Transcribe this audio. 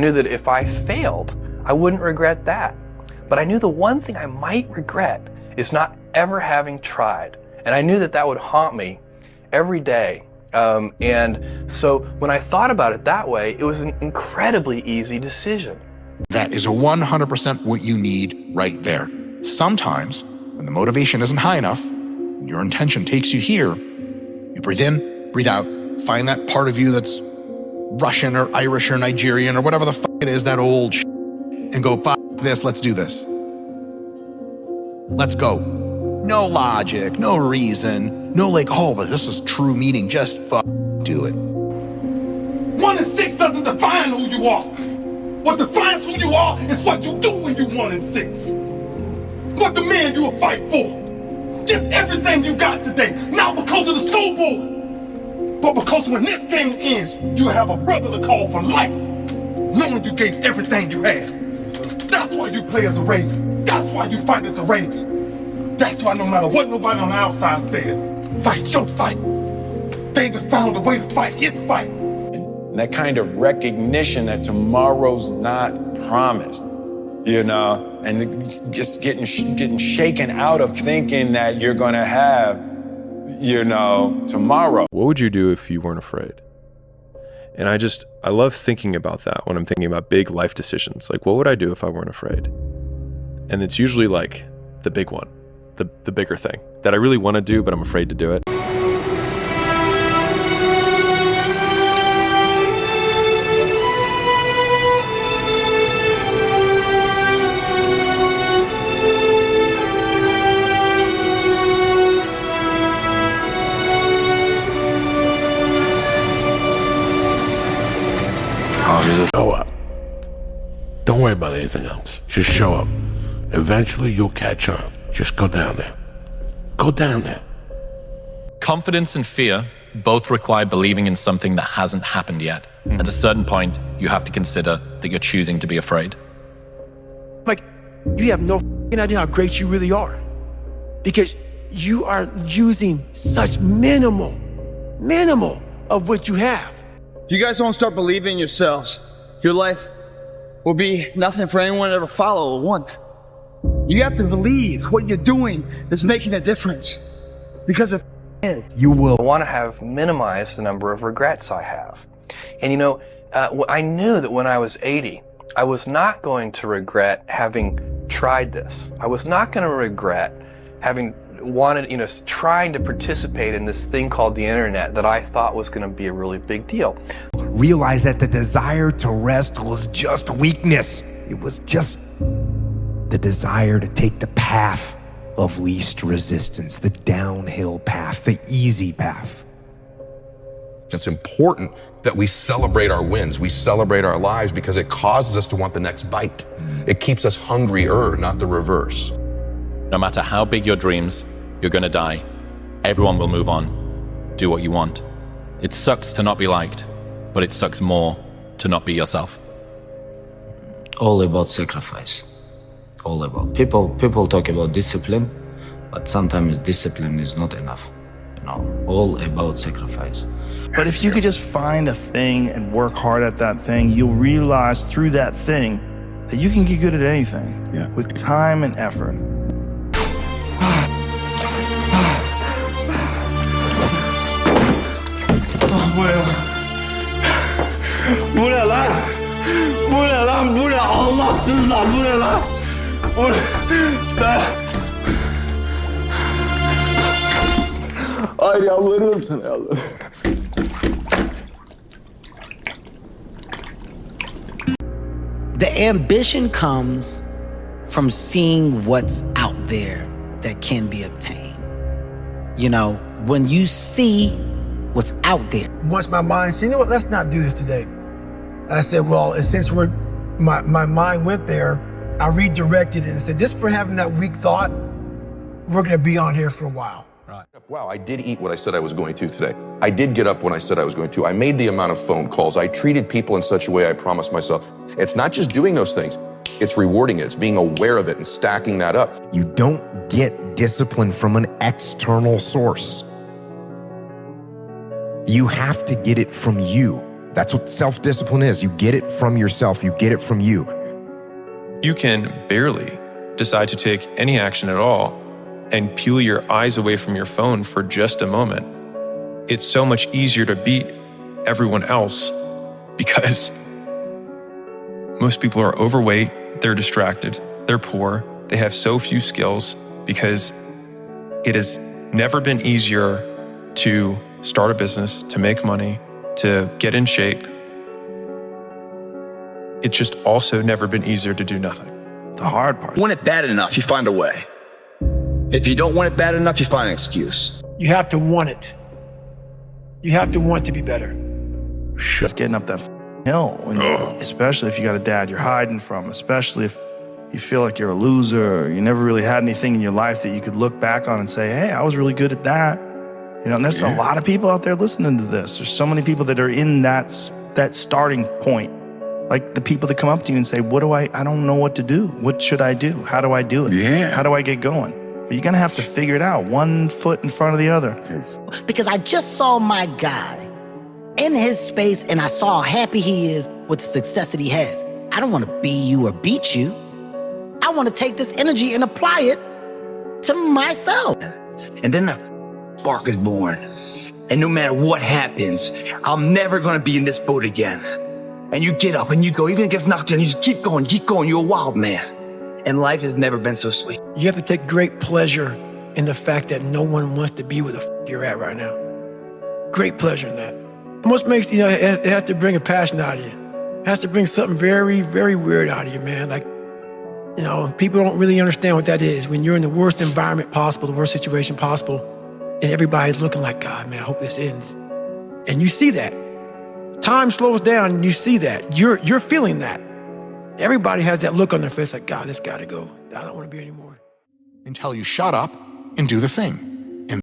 I knew that if I failed, I wouldn't regret that. But I knew the one thing I might regret is not ever having tried. And I knew that that would haunt me every day. And so when I thought about it that way, it was an incredibly easy decision. That is 100% what you need right there. Sometimes, when the motivation isn't high enough, your intention takes you here, you breathe in, breathe out, find that part of you that's Russian or Irish or Nigerian or whatever the fuck it is, that old shit, and go, fuck this, let's do this. Let's go. No logic, no reason, no like, oh, but this is true meaning, just fuck do it. 1 and 6 doesn't define who you are. What defines who you are is what you do when you 1 and 6. What the man you will fight for. Give everything you got today, not because of the scoreboard, but because when this game ends, you have a brother to call for life, knowing you gave everything you had. That's why you play as a Raven. That's why you fight as a Raven. That's why no matter what nobody on the outside says, fight your fight. David found a way to fight his fight. And that kind of recognition that tomorrow's not promised, you know, and just getting shaken out of thinking that you're gonna have, you know, tomorrow. What would you do if you weren't afraid? And I love thinking about that when I'm thinking about big life decisions. Like, what would I do if I weren't afraid? And it's usually like the big one, the bigger thing that I really want to do, but I'm afraid to do it. Show up. Don't worry about anything else. Just show up. Eventually, you'll catch on. Just go down there. Go down there. Confidence and fear both require believing in something that hasn't happened yet. At a certain point, you have to consider that you're choosing to be afraid. Like, you have no idea how great you really are. Because you are using such minimal of what you have. If you guys don't start believing in yourselves, your life will be nothing for anyone to ever follow or want. You have to believe what you're doing is making a difference. Because if you will want to minimize the number of regrets I have. And you know, I knew that when I was 80, I was not going to regret having tried this. I was not going to regret having wanted, trying to participate in this thing called the internet that I thought was going to be a really big deal. Realize that the desire to rest was just weakness. It was just the desire to take the path of least resistance, the downhill path, the easy path. It's important that we celebrate our wins. We celebrate our lives because it causes us to want the next bite. It keeps us hungrier, not the reverse. No matter how big your dreams, you're gonna die. Everyone will move on. Do what you want. It sucks to not be liked, but it sucks more to not be yourself. All about sacrifice. All about. People talk about discipline, but sometimes discipline is not enough. All about sacrifice. But if you could just find a thing and work hard at that thing, you'll realize through that thing that you can get good at anything with time and effort. Bu ne lan? Bu ne lan? Bu ne? Allahsızlar bu ne lan? Bu ne? Hayır yalvarıyorum sana yalvarıyorum. The ambition comes from seeing what's out there that can be obtained. When you see what's out there. Once my mind said, you know what, let's not do this today. I said, well, and since my mind went there, I redirected it and said, just for having that weak thought, we're gonna be on here for a while. Right. Wow, I did eat what I said I was going to today. I did get up when I said I was going to. I made the amount of phone calls. I treated people in such a way I promised myself. It's not just doing those things, it's rewarding it. It's being aware of it and stacking that up. You don't get discipline from an external source. You have to get it from you. That's what self-discipline is. You get it from yourself. You get it from you. You can barely decide to take any action at all and peel your eyes away from your phone for just a moment. It's so much easier to beat everyone else because most people are overweight, they're distracted, they're poor, they have so few skills because it has never been easier to start a business, to make money, to get in shape. It's just also never been easier to do nothing. The hard part. Want it bad enough, you find a way. If you don't want it bad enough, you find an excuse. You have to want it. You have to want to be better. Just getting up that hill, especially if you got a dad you're hiding from, especially if you feel like you're a loser, or you never really had anything in your life that you could look back on and say, hey, I was really good at that. You know, and there's a lot of people out there listening to this. There's so many people that are in that starting point. Like the people that come up to you and say, I don't know what to do. What should I do? How do I do it? Yeah. How do I get going? But you're gonna have to figure it out, one foot in front of the other. Because I just saw my guy in his space and I saw how happy he is with the success that he has. I don't want to be you or beat you. I want to take this energy and apply it to myself. And then the spark is born. And no matter what happens, I'm never gonna be in this boat again. And you get up and you go, even if it gets knocked down, you just keep going, you're a wild man. And life has never been so sweet. You have to take great pleasure in the fact that no one wants to be where the f you're at right now. Great pleasure in that. And what makes, it has to bring a passion out of you. It has to bring something very, very weird out of you, man. Like, people don't really understand what that is. When you're in the worst environment possible, the worst situation possible, and everybody's looking like, God, man, I hope this ends. And you see that. Time slows down and you see that. You're feeling that. Everybody has that look on their face like, God, this gotta go. I don't want to be anymore. Until you shut up and do the thing.